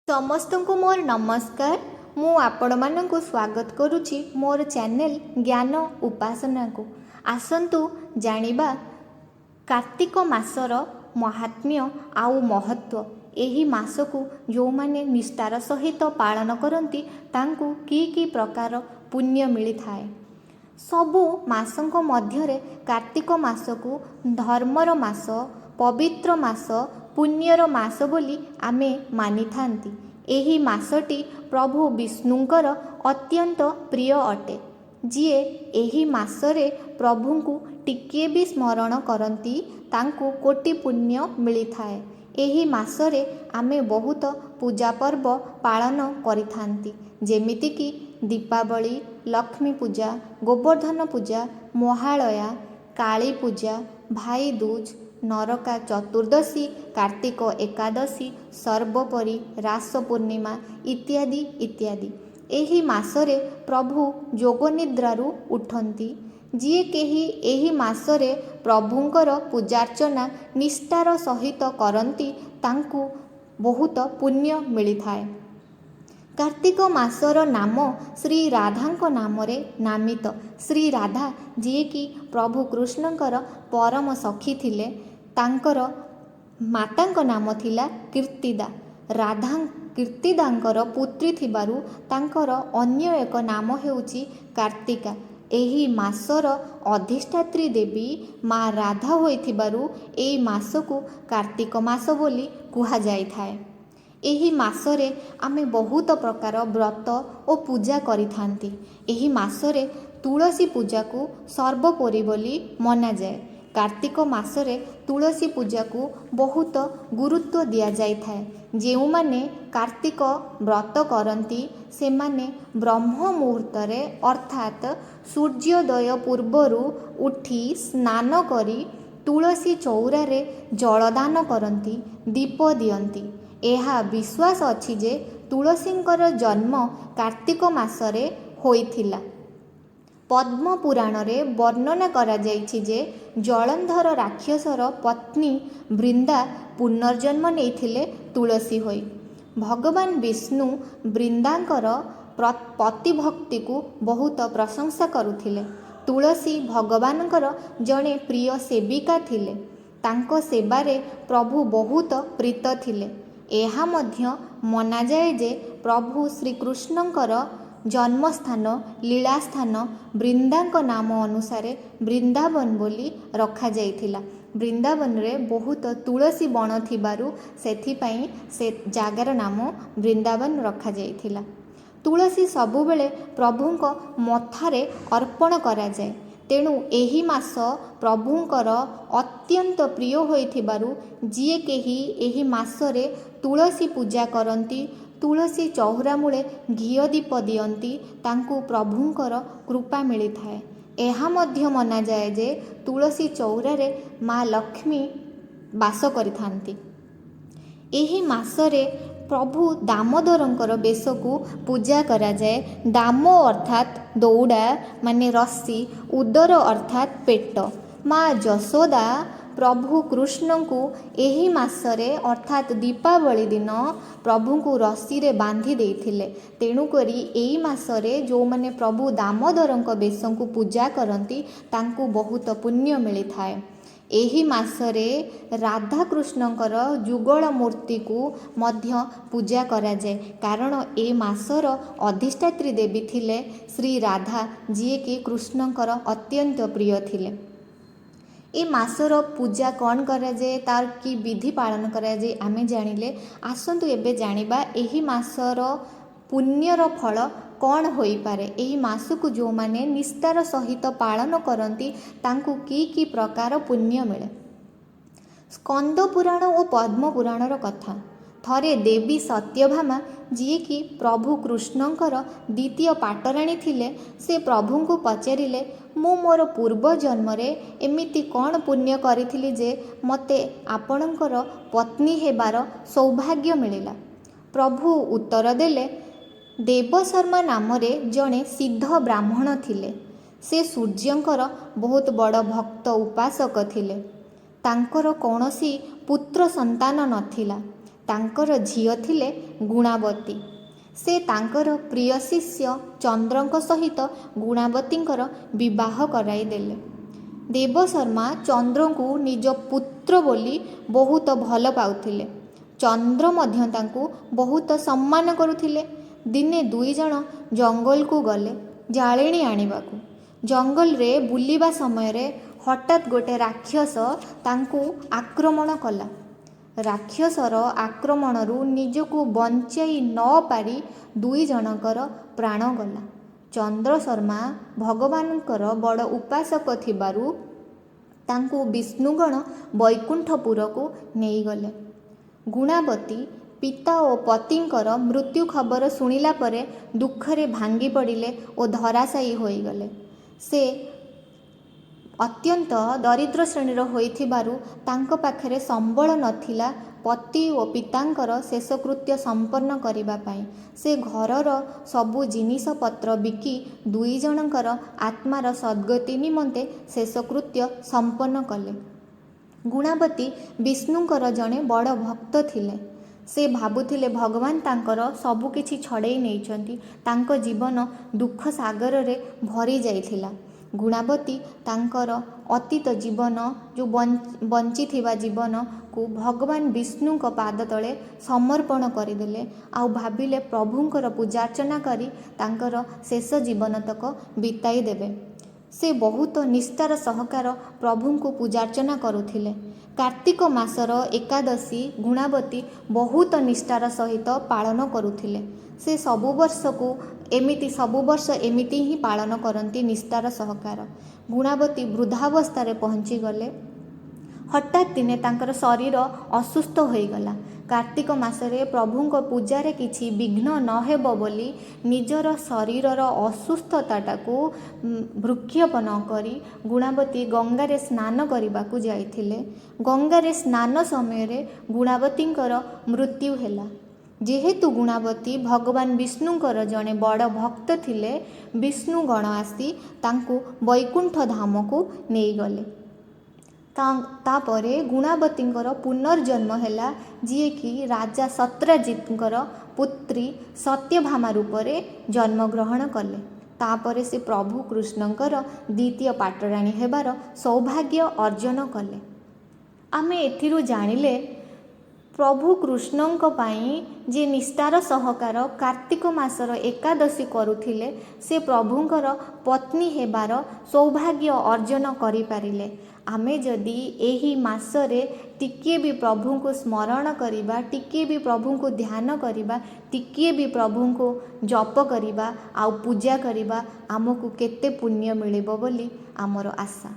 ସମସ୍ତଙ୍କୁ ମୋର ନମସ୍କାର। ମୁଁ ଆପଣମାନଙ୍କୁ ସ୍ୱାଗତ କରୁଛି ମୋର ଚ୍ୟାନେଲ ଜ୍ଞାନ ଉପାସନାକୁ। ଆସନ୍ତୁ ଜାଣିବା କାର୍ତ୍ତିକ ମାସର ମହାତ୍ମ୍ୟ ଆଉ ମହତ୍ତ୍ୱ। ଏହି ମାସକୁ ଯେଉଁମାନେ ନିଷ୍ଠାର ସହିତ ପାଳନ କରନ୍ତି ତାଙ୍କୁ କି ପ୍ରକାର ପୁଣ୍ୟ ମିଳିଥାଏ। ସବୁ ମାସଙ୍କ ମଧ୍ୟରେ କାର୍ତ୍ତିକ ମାସକୁ ଧର୍ମର ମାସ, ପବିତ୍ର ମାସ, ପୁଣ୍ୟର ମାସ ବୋଲି ଆମେ ମାନିଥାନ୍ତି। ଏହି ମାସଟି ପ୍ରଭୁ ବିଷ୍ଣୁଙ୍କର ଅତ୍ୟନ୍ତ ପ୍ରିୟ ଅଟେ। ଯିଏ ଏହି ମାସରେ ପ୍ରଭୁଙ୍କୁ ଟିକିଏ ବି ସ୍ମରଣ କରନ୍ତି ତାଙ୍କୁ କୋଟି ପୁଣ୍ୟ ମିଳିଥାଏ। ଏହି ମାସରେ ଆମେ ବହୁତ ପୂଜା ପର୍ବ ପାଳନ କରିଥାନ୍ତି, ଯେମିତିକି ଦୀପାବଳି, ଲକ୍ଷ୍ମୀ ପୂଜା, ଗୋବର୍ଦ୍ଧନ ପୂଜା, ମହାଳୟା, କାଳୀ ପୂଜା, ଭାଇଦୁଜ, ନରକା ଚତୁର୍ଦ୍ଦଶୀ, କାର୍ତ୍ତିକ ଏକାଦଶୀ, ସର୍ବୋପରି ରାସ ପୂର୍ଣ୍ଣିମା ଇତ୍ୟାଦି ଇତ୍ୟାଦି। ଏହି ମାସରେ ପ୍ରଭୁ ଯୋଗନିଦ୍ରାରୁ ଉଠନ୍ତି। ଯିଏ କେହି ଏହି ମାସରେ ପ୍ରଭୁଙ୍କର ପୂଜାର୍ଚ୍ଚନା ନିଷ୍ଠାର ସହିତ କରନ୍ତି ତାଙ୍କୁ ବହୁତ ପୁଣ୍ୟ ମିଳିଥାଏ। କାର୍ତ୍ତିକ ମାସର ନାମ ଶ୍ରୀ ରାଧାଙ୍କ ନାମରେ ନାମିତ। ଶ୍ରୀ ରାଧା ଯିଏକି ପ୍ରଭୁ କୃଷ୍ଣଙ୍କର ପରମ ସଖୀ ଥିଲେ, ତାଙ୍କର ମାତାଙ୍କ ନାମ ଥିଲା କୀର୍ତ୍ତିଦା। ରାଧା କୀର୍ତ୍ତିଦାଙ୍କର ପୁତ୍ରୀ ଥିବାରୁ ତାଙ୍କର ଅନ୍ୟ ଏକ ନାମ ହେଉଛି କାର୍ତ୍ତିକା। ଏହି ମାସର ଅଧିଷ୍ଠାତ୍ରୀ ଦେବୀ ମା ରାଧା ହୋଇଥିବାରୁ ଏହି ମାସକୁ କାର୍ତ୍ତିକ ମାସ ବୋଲି କୁହାଯାଇଥାଏ। ଏହି ମାସରେ ଆମେ ବହୁତ ପ୍ରକାର ବ୍ରତ ଓ ପୂଜା କରିଥାନ୍ତି। ଏହି ମାସରେ ତୁଳସୀ ପୂଜାକୁ ସର୍ବୋପରି ବୋଲି ମନାଯାଏ। କାର୍ତ୍ତିକ ମାସରେ ତୁଳସୀ ପୂଜାକୁ ବହୁତ ଗୁରୁତ୍ୱ ଦିଆଯାଇଥାଏ। ଯେଉଁମାନେ କାର୍ତ୍ତିକ ବ୍ରତ କରନ୍ତି ସେମାନେ ବ୍ରହ୍ମ ମୁହୂର୍ତ୍ତରେ ଅର୍ଥାତ୍ ସୂର୍ଯ୍ୟୋଦୟ ପୂର୍ବରୁ ଉଠି ସ୍ନାନ କରି ତୁଳସୀ ଚଉରାରେ ଜଳଦାନ କରନ୍ତି, ଦୀପ ଦିଅନ୍ତି। ଏହା ବିଶ୍ୱାସ ଅଛି ଯେ ତୁଳସୀଙ୍କର ଜନ୍ମ କାର୍ତ୍ତିକ ମାସରେ ହୋଇଥିଲା। ପଦ୍ମ ପୁରାଣରେ ବର୍ଣ୍ଣନା କରାଯାଇଛି ଯେ ଜଳନ୍ଧର ରାକ୍ଷସର ପତ୍ନୀ ବୃନ୍ଦା ପୁନର୍ଜନ୍ମ ନେଇଥିଲେ ତୁଳସୀ ହୋଇ। ଭଗବାନ ବିଷ୍ଣୁ ବୃନ୍ଦାଙ୍କର ପତିଭକ୍ତିକୁ ବହୁତ ପ୍ରଶଂସା କରୁଥିଲେ। ତୁଳସୀ ଭଗବାନଙ୍କର ଜଣେ ପ୍ରିୟ ସେବିକା ଥିଲେ। ତାଙ୍କ ସେବାରେ ପ୍ରଭୁ ବହୁତ ପ୍ରୀତ ଥିଲେ। ଏହା ମଧ୍ୟ ମନାଯାଏ ଯେ ପ୍ରଭୁ ଶ୍ରୀକୃଷ୍ଣଙ୍କର ଜନ୍ମସ୍ଥାନ, ଲୀଳାସ୍ଥାନ ବୃନ୍ଦାଙ୍କ ନାମ ଅନୁସାରେ ବୃନ୍ଦାବନ ବୋଲି ରଖାଯାଇଥିଲା। ବୃନ୍ଦାବନରେ ବହୁତ ତୁଳସୀ ବଣ ଥିବାରୁ ସେଥିପାଇଁ ସେ ଜାଗାର ନାମ ବୃନ୍ଦାବନ ରଖାଯାଇଥିଲା। ତୁଳସୀ ସବୁବେଳେ ପ୍ରଭୁଙ୍କ ମଥାରେ ଅର୍ପଣ କରାଯାଏ। ତେଣୁ ଏହି ମାସ ପ୍ରଭୁଙ୍କର ଅତ୍ୟନ୍ତ ପ୍ରିୟ ହୋଇଥିବାରୁ ଯିଏ କେହି ଏହି ମାସରେ ତୁଳସୀ ପୂଜା କରନ୍ତି, ତୁଳସୀ ଚଉରା ମୂଳେ ଘିଅ ଦୀପ ଦିଅନ୍ତି, ତାଙ୍କୁ ପ୍ରଭୁଙ୍କର କୃପା ମିଳିଥାଏ। ଏହା ମଧ୍ୟ ମନାଯାଏ ଯେ ତୁଳସୀ ଚଉରାରେ ମା ଲକ୍ଷ୍ମୀ ବାସ କରିଥାନ୍ତି। ଏହି ମାସରେ ପ୍ରଭୁ ଦାମୋଦରଙ୍କର ବେଶକୁ ପୂଜା କରାଯାଏ। ଦାମ ଅର୍ଥାତ୍ ଦୌଡ଼ା ମାନେ ରସି, ଉଦର ଅର୍ଥାତ୍ ପେଟ। ମା ଯଶୋଦା ପ୍ରଭୁ କୃଷ୍ଣଙ୍କୁ ଏହି ମାସରେ ଅର୍ଥାତ୍ ଦୀପାବଳି ଦିନ ପ୍ରଭୁଙ୍କୁ ରସିରେ ବାନ୍ଧି ଦେଇଥିଲେ। ତେଣୁକରି ଏହି ମାସରେ ଯେଉଁମାନେ ପ୍ରଭୁ ଦାମୋଦରଙ୍କ ବେଶଙ୍କୁ ପୂଜା କରନ୍ତି ତାଙ୍କୁ ବହୁତ ପୁଣ୍ୟ ମିଳିଥାଏ। ଏହି ମାସରେ ରାଧାକୃଷ୍ଣଙ୍କର ଯୁଗଳ ମୂର୍ତ୍ତିକୁ ମଧ୍ୟ ପୂଜା କରାଯାଏ, କାରଣ ଏ ମାସର ଅଧିଷ୍ଠାତ୍ରୀ ଦେବୀ ଥିଲେ ଶ୍ରୀ ରାଧା, ଯିଏକି କୃଷ୍ଣଙ୍କର ଅତ୍ୟନ୍ତ ପ୍ରିୟ ଥିଲେ। ଏ ମାସର ପୂଜା କ'ଣ କରାଯାଏ, ତାର କି ବିଧି ପାଳନ କରାଯାଏ ଆମେ ଜାଣିଲେ, ଆସନ୍ତୁ ଏବେ ଜାଣିବା ଏହି ମାସର ପୁଣ୍ୟର ଫଳ କ'ଣ ହୋଇପାରେ। ଏହି ମାସକୁ ଯେଉଁମାନେ ନିଷ୍ଠାର ସହିତ ପାଳନ କରନ୍ତି ତାଙ୍କୁ କି ପ୍ରକାର ପୁଣ୍ୟ ମିଳେ। ସ୍କନ୍ଦ ପୁରାଣ ଓ ପଦ୍ମ ପୁରାଣର କଥା। ଥରେ ଦେବୀ ସତ୍ୟଭାମା, ଯିଏକି ପ୍ରଭୁ କୃଷ୍ଣଙ୍କର ଦ୍ୱିତୀୟ ପାଟରାଣୀ ଥିଲେ, ସେ ପ୍ରଭୁଙ୍କୁ ପଚାରିଲେ, ମୁଁ ମୋର ପୂର୍ବ ଜନ୍ମରେ ଏମିତି କ'ଣ ପୁଣ୍ୟ କରିଥିଲି ଯେ ମୋତେ ଆପଣଙ୍କର ପତ୍ନୀ ହେବାର ସୌଭାଗ୍ୟ ମିଳିଲା। ପ୍ରଭୁ ଉତ୍ତର ଦେଲେ, ଦେବଶର୍ମା ନାମରେ ଜଣେ ସିଦ୍ଧ ବ୍ରାହ୍ମଣ ଥିଲେ। ସେ ସୂର୍ଯ୍ୟଙ୍କର ବହୁତ ବଡ଼ ଭକ୍ତ ଉପାସକ ଥିଲେ। ତାଙ୍କର କୌଣସି ପୁତ୍ର ସନ୍ତାନ ନଥିଲା। ତାଙ୍କର ଝିଅ ଥିଲେ ଗୁଣାବତୀ। ସେ ତାଙ୍କର ପ୍ରିୟ ଶିଷ୍ୟ ଚନ୍ଦ୍ରଙ୍କ ସହିତ ଗୁଣାବତୀଙ୍କର ବିବାହ କରାଇଦେଲେ। ଦେବଶର୍ମା ଚନ୍ଦ୍ରଙ୍କୁ ନିଜ ପୁତ୍ର ବୋଲି ବହୁତ ଭଲ ପାଉଥିଲେ। ଚନ୍ଦ୍ର ମଧ୍ୟ ତାଙ୍କୁ ବହୁତ ସମ୍ମାନ କରୁଥିଲେ। ଦିନେ ଦୁଇଜଣ ଜଙ୍ଗଲକୁ ଗଲେ ଜାଳେଣୀ ଆଣିବାକୁ। ଜଙ୍ଗଲରେ ବୁଲିବା ସମୟରେ ହଠାତ୍ ଗୋଟେ ରାକ୍ଷସ ତାଙ୍କୁ ଆକ୍ରମଣ କଲା। ରାକ୍ଷସର ଆକ୍ରମଣରୁ ନିଜକୁ ବଞ୍ଚାଇ ନ ପାରି ଦୁଇ ଜଣଙ୍କର ପ୍ରାଣ ଗଲା। ଚନ୍ଦ୍ରଶର୍ମା ଭଗବାନଙ୍କର ବଡ଼ ଉପାସକ ଥିବାରୁ ତାଙ୍କୁ ବିଷ୍ଣୁଗଣ ବୈକୁଣ୍ଠପୁରକୁ ନେଇଗଲେ। ଗୁଣାବତୀ ପିତା ଓ ପତିଙ୍କର ମୃତ୍ୟୁ ଖବର ଶୁଣିଲା ପରେ ଦୁଃଖରେ ଭାଙ୍ଗି ପଡ଼ିଲେ ଓ ଧରାଶାୟୀ ହୋଇଗଲେ। ସେ ଅତ୍ୟନ୍ତ ଦରିଦ୍ର ଶ୍ରେଣୀର ହୋଇଥିବାରୁ ତାଙ୍କ ପାଖରେ ସମ୍ବଳ ନଥିଲା ପତି ଓ ପିତାଙ୍କର ଶେଷକୃତ୍ୟ ସମ୍ପନ୍ନ କରିବା ପାଇଁ। ସେ ଘରର ସବୁ ଜିନିଷପତ୍ର ବିକି ଦୁଇ ଜଣଙ୍କର ଆତ୍ମାର ସଦ୍ଗତି ନିମନ୍ତେ ଶେଷକୃତ୍ୟ ସମ୍ପନ୍ନ କଲେ। ଗୁଣାବତୀ ବିଷ୍ଣୁଙ୍କର ଜଣେ ବଡ଼ ଭକ୍ତ ଥିଲେ। ସେ ଭାବୁଥିଲେ ଭଗବାନ ତାଙ୍କର ସବୁକିଛି ଛଡ଼େଇ ନେଇଛନ୍ତି। ତାଙ୍କ ଜୀବନ ଦୁଃଖ ସାଗରରେ ଭରି ଯାଇଥିଲା। ଗୁଣାବତୀ ତାଙ୍କର ଅତୀତ ଜୀବନ ଯେଉଁ ବଞ୍ଚିଥିବା ଜୀବନକୁ ଭଗବାନ ବିଷ୍ଣୁଙ୍କ ପାଦ ତଳେ ସମର୍ପଣ କରିଦେଲେ। ଆଉ ଭାବିଲେ ପ୍ରଭୁଙ୍କର ପୂଜାର୍ଚ୍ଚନା କରି ତାଙ୍କର ଶେଷ ଜୀବନତକ ବିତାଇ ଦେବେ। ସେ ବହୁତ ନିଷ୍ଠାର ସହକାର ପ୍ରଭୁଙ୍କୁ ପୂଜାର୍ଚ୍ଚନା କରୁଥିଲେ। କାର୍ତ୍ତିକ ମାସର ଏକାଦଶୀ ଗୁଣାବତୀ ବହୁତ ନିଷ୍ଠାର ସହିତ ପାଳନ କରୁଥିଲେ। ସେ ସବୁ ବର୍ଷ ଏମିତି ହିଁ ପାଳନ କରନ୍ତି ନିଷ୍ଠାର ସହକାର। ଗୁଣାବତୀ ବୃଦ୍ଧାବସ୍ଥାରେ ପହଞ୍ଚିଗଲେ। ହଠାତ୍ ଦିନେ ତାଙ୍କର ଶରୀର ଅସୁସ୍ଥ ହୋଇଗଲା। କାର୍ତ୍ତିକ ମାସରେ ପ୍ରଭୁଙ୍କ ପୂଜାରେ କିଛି ବିଘ୍ନ ନ ହେବ ବୋଲି ନିଜର ଶରୀରର ଅସୁସ୍ଥତାଟାକୁ ଭ୍ରୂକ୍ଷେପ ନ କରି ଗୁଣାବତୀ ଗଙ୍ଗାରେ ସ୍ନାନ କରିବାକୁ ଯାଇଥିଲେ। ଗଙ୍ଗାରେ ସ୍ନାନ ସମୟରେ ଗୁଣାବତୀଙ୍କର ମୃତ୍ୟୁ ହେଲା। ଯେହେତୁ ଗୁଣାବତୀ ଭଗବାନ ବିଷ୍ଣୁଙ୍କର ଜଣେ ବଡ଼ ଭକ୍ତ ଥିଲେ, ବିଷ୍ଣୁଗଣ ଆସି ତାଙ୍କୁ ବୈକୁଣ୍ଠ ଧାମକୁ ନେଇଗଲେ। ତାପରେ ଗୁଣାବତୀଙ୍କର ପୁନର୍ଜନ୍ମ ହେଲା, ଯିଏକି ରାଜା ସତ୍ରଜିତଙ୍କର ପୁତ୍ରୀ ସତ୍ୟଭାମା ରୂପରେ ଜନ୍ମଗ୍ରହଣ କଲେ। ତାପରେ ସେ ପ୍ରଭୁ କୃଷ୍ଣଙ୍କର ଦ୍ୱିତୀୟ ପାଟରାଣୀ ହେବାର ସୌଭାଗ୍ୟ ଅର୍ଜନ କଲେ। ଆମେ ଏଥିରୁ ଜାଣିଲେ ପ୍ରଭୁ କୃଷ୍ଣଙ୍କ ପାଇଁ ଯେ ନିଷ୍ଠାର ସହକାର କାର୍ତ୍ତିକ ମାସର ଏକାଦଶୀ କରୁଥିଲେ, ସେ ପ୍ରଭୁଙ୍କର ପତ୍ନୀ ହେବାର ସୌଭାଗ୍ୟ ଅର୍ଜନ କରିପାରିଲେ। ଆମେ ଯଦି ଏହି ମାସରେ ଟିକିଏ ବି ପ୍ରଭୁଙ୍କୁ ସ୍ମରଣ କରିବା, ଟିକିଏ ବି ପ୍ରଭୁଙ୍କୁ ଧ୍ୟାନ କରିବା, ଟିକିଏ ବି ପ୍ରଭୁଙ୍କୁ ଜପ କରିବା ଆଉ ପୂଜା କରିବା, ଆମକୁ କେତେ ପୁଣ୍ୟ ମିଳିବ ବୋଲି ଆମର ଆଶା।